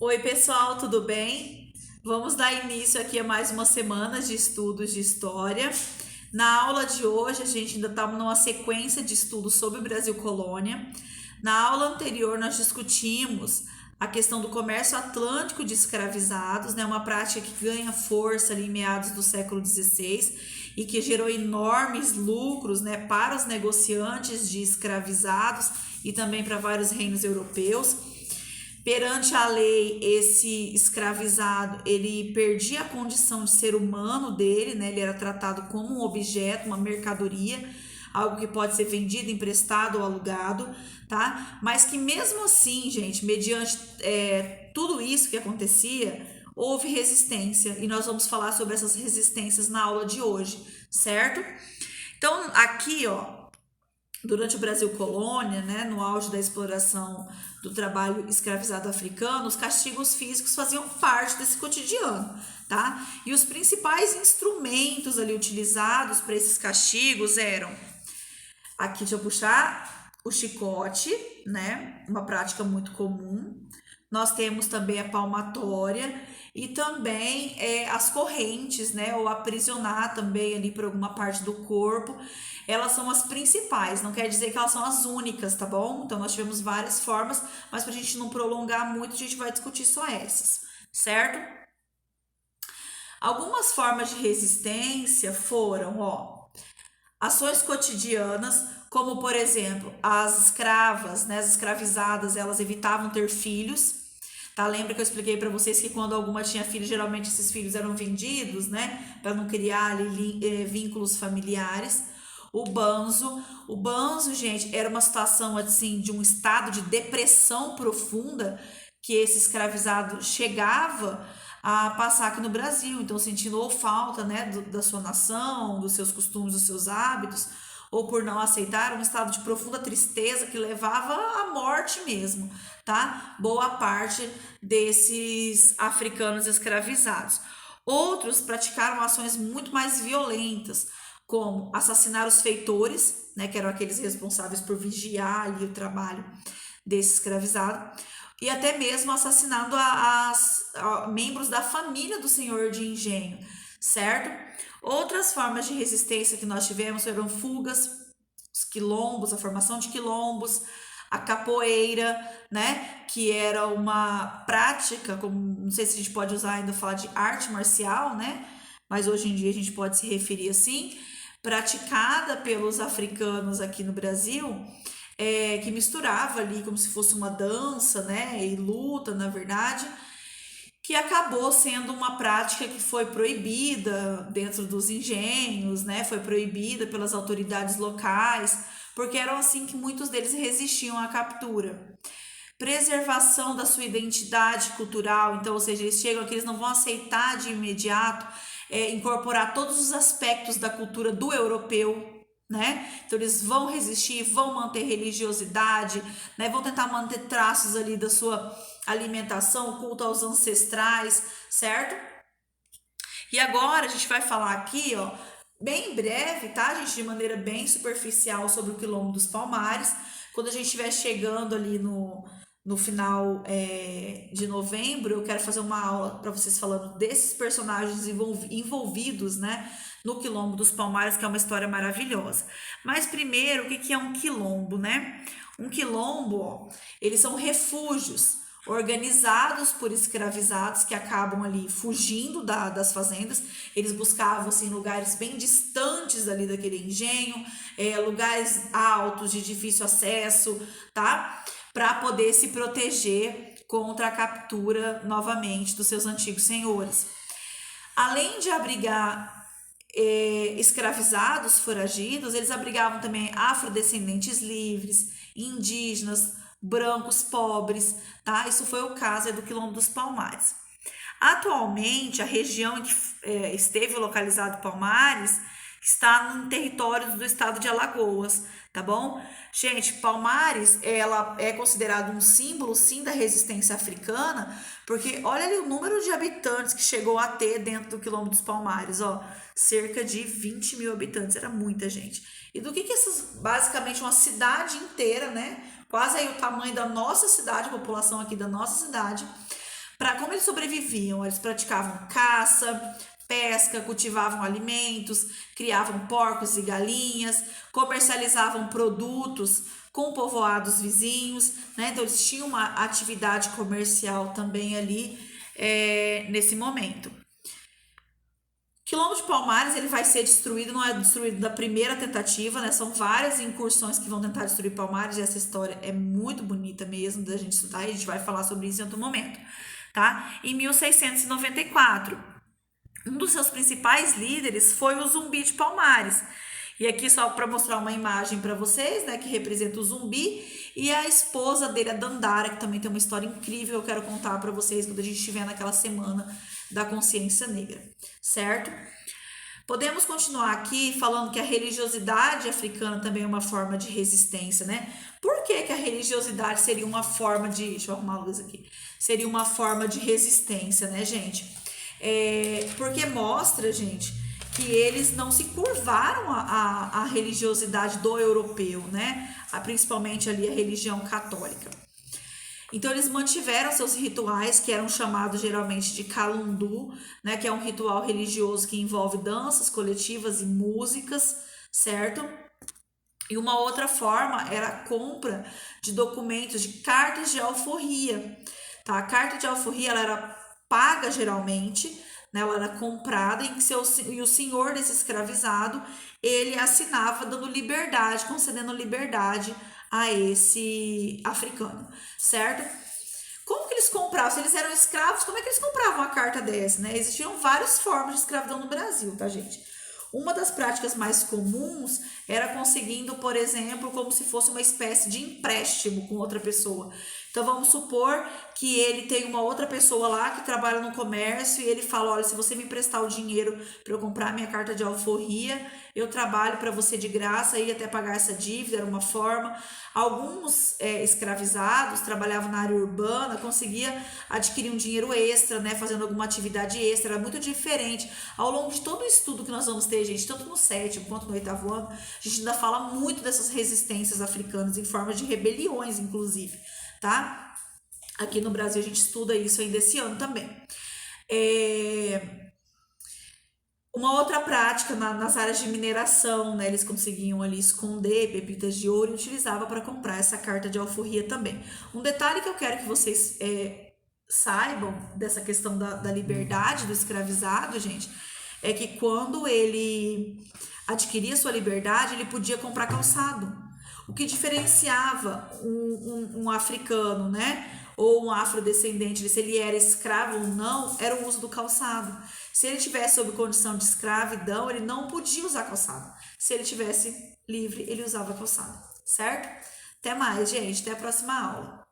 Oi, pessoal, tudo bem? Vamos dar início aqui a mais uma semana de estudos de história. Na aula de hoje, a gente ainda está numa sequência de estudos sobre o Brasil Colônia. Na aula anterior, nós discutimos a questão do comércio atlântico de escravizados, né? Uma prática que ganha força ali em meados do século XVI e que gerou enormes lucros, né, para os negociantes de escravizados e também para vários reinos europeus. Perante a lei, esse escravizado, ele perdia a condição de ser humano dele, né? Ele era tratado como um objeto, uma mercadoria, algo que pode ser vendido, emprestado ou alugado, tá? Mas que mesmo assim, gente, mediante tudo isso que acontecia, houve resistência. E nós vamos falar sobre essas resistências na aula de hoje, certo? Então, aqui, ó, durante o Brasil colônia, né, no auge da exploração do trabalho escravizado africano, os castigos físicos faziam parte desse cotidiano, tá? E os principais instrumentos ali utilizados para esses castigos eram, aqui deixa eu puxar, o chicote, né, uma prática muito comum. Nós temos também a palmatória e também as correntes, né? Ou aprisionar também ali por alguma parte do corpo. Elas são as principais, não quer dizer que elas são as únicas, tá bom? Então nós tivemos várias formas, mas pra gente não prolongar muito, a gente vai discutir só essas, certo? Algumas formas de resistência foram, ó, ações cotidianas, como por exemplo, as escravas, né, as escravizadas, elas evitavam ter filhos, tá? Lembra que eu expliquei para vocês que quando alguma tinha filho, geralmente esses filhos eram vendidos, né, para não criar ali vínculos familiares. O banzo, gente, era uma situação assim de um estado de depressão profunda que esse escravizado chegava a passar aqui no Brasil, então sentindo ou falta, né, da sua nação, dos seus costumes, dos seus hábitos, ou por não aceitar, um estado de profunda tristeza que levava à morte mesmo, tá? Boa parte desses africanos escravizados. Outros praticaram ações muito mais violentas, como assassinar os feitores, né, que eram aqueles responsáveis por vigiar ali o trabalho desse escravizado, e até mesmo assassinando a membros da família do senhor de engenho, certo? Outras formas de resistência que nós tivemos foram fugas, os quilombos, a formação de quilombos, a capoeira, né, que era uma prática, como não sei se a gente pode usar ainda falar de arte marcial, né, mas hoje em dia a gente pode se referir assim, praticada pelos africanos aqui no Brasil, que misturava ali como se fosse uma dança, né, e luta, na verdade, que acabou sendo uma prática que foi proibida dentro dos engenhos, né, foi proibida pelas autoridades locais, porque eram assim que muitos deles resistiam à captura. Preservação da sua identidade cultural, então, ou seja, eles chegam aqui, eles não vão aceitar de imediato incorporar todos os aspectos da cultura do europeu, né? Então eles vão resistir, vão manter religiosidade, né? Vão tentar manter traços ali da sua alimentação, culto aos ancestrais, certo? E agora a gente vai falar aqui, ó, bem breve, tá, gente? De maneira bem superficial sobre o Quilombo dos Palmares. Quando a gente estiver chegando ali no final de novembro, eu quero fazer uma aula para vocês falando desses personagens envolvidos, né, no Quilombo dos Palmares, que é uma história maravilhosa. Mas primeiro, o que é um quilombo, né? Um quilombo, ó, eles são refúgios organizados por escravizados que acabam ali fugindo das fazendas. Eles buscavam assim lugares bem distantes ali daquele engenho, lugares altos de difícil acesso, tá? Para poder se proteger contra a captura novamente dos seus antigos senhores. Além de abrigar escravizados foragidos, eles abrigavam também afrodescendentes livres, indígenas, brancos pobres, tá? Isso foi o caso do Quilombo dos Palmares. Atualmente, a região em que esteve localizado Palmares está no território do estado de Alagoas, tá bom? Gente, Palmares, ela é considerada um símbolo, sim, da resistência africana, porque olha ali o número de habitantes que chegou a ter dentro do Quilombo dos Palmares, ó, cerca de 20 mil habitantes, era muita gente. E do que essas, basicamente uma cidade inteira, né, quase aí o tamanho da nossa cidade, a população aqui da nossa cidade, como eles sobreviviam? Eles praticavam caça, pesca, cultivavam alimentos, criavam porcos e galinhas, comercializavam produtos com povoados vizinhos, né? Então eles tinham uma atividade comercial também ali nesse momento. Quilombo de Palmares, ele vai ser destruído, não é destruído da primeira tentativa, né? São várias incursões que vão tentar destruir Palmares, e essa história é muito bonita mesmo da gente estudar, e a gente vai falar sobre isso em outro momento, tá? Em 1694, um dos seus principais líderes foi o Zumbi de Palmares. E aqui só para mostrar uma imagem para vocês, né, que representa o Zumbi, e a esposa dele, a Dandara, que também tem uma história incrível, eu quero contar para vocês quando a gente estiver naquela semana da consciência negra, certo? Podemos continuar aqui falando que a religiosidade africana também é uma forma de resistência, né? Por que que a religiosidade seria uma forma de... Deixa eu arrumar a luz aqui. Seria uma forma de resistência, né, gente? Porque mostra, gente, que eles não se curvaram à religiosidade do europeu, né? Principalmente ali a religião católica. Então eles mantiveram seus rituais, que eram chamados geralmente de calundu, né, que é um ritual religioso que envolve danças coletivas e músicas, certo? E uma outra forma era a compra de documentos, de cartas de alforria, tá? A carta de alforria, ela era paga geralmente, né? Ela era comprada e o senhor desse escravizado, ele assinava dando liberdade, concedendo liberdade a esse africano, certo? Como que eles compravam? Se eles eram escravos, como é que eles compravam uma carta dessa, né? Existiam várias formas de escravidão no Brasil, tá, gente? Uma das práticas mais comuns era conseguindo, por exemplo, como se fosse uma espécie de empréstimo com outra pessoa. Então vamos supor que ele tem uma outra pessoa lá que trabalha no comércio e ele fala: olha, se você me emprestar o dinheiro para eu comprar minha carta de alforria, eu trabalho para você de graça e até pagar essa dívida. Era uma forma. Alguns escravizados trabalhavam na área urbana, conseguia adquirir um dinheiro extra, né, fazendo alguma atividade extra. Era muito diferente. Ao longo de todo o estudo que nós vamos ter, gente, tanto no 7º quanto no 8º ano, a gente ainda fala muito dessas resistências africanas em forma de rebeliões, inclusive, tá? Aqui no Brasil a gente estuda isso ainda esse ano também. Uma outra prática nas áreas de mineração, né? Eles conseguiam ali esconder pepitas de ouro e utilizava para comprar essa carta de alforria também. Um detalhe que eu quero que vocês saibam dessa questão da liberdade do escravizado, gente, é que quando ele adquiria sua liberdade, ele podia comprar calçado. O que diferenciava um africano, né? Ou um afrodescendente, se ele era escravo ou não, era o uso do calçado. Se ele tivesse sob condição de escravidão, ele não podia usar calçado. Se ele tivesse livre, ele usava calçado, certo? Até mais, gente. Até a próxima aula.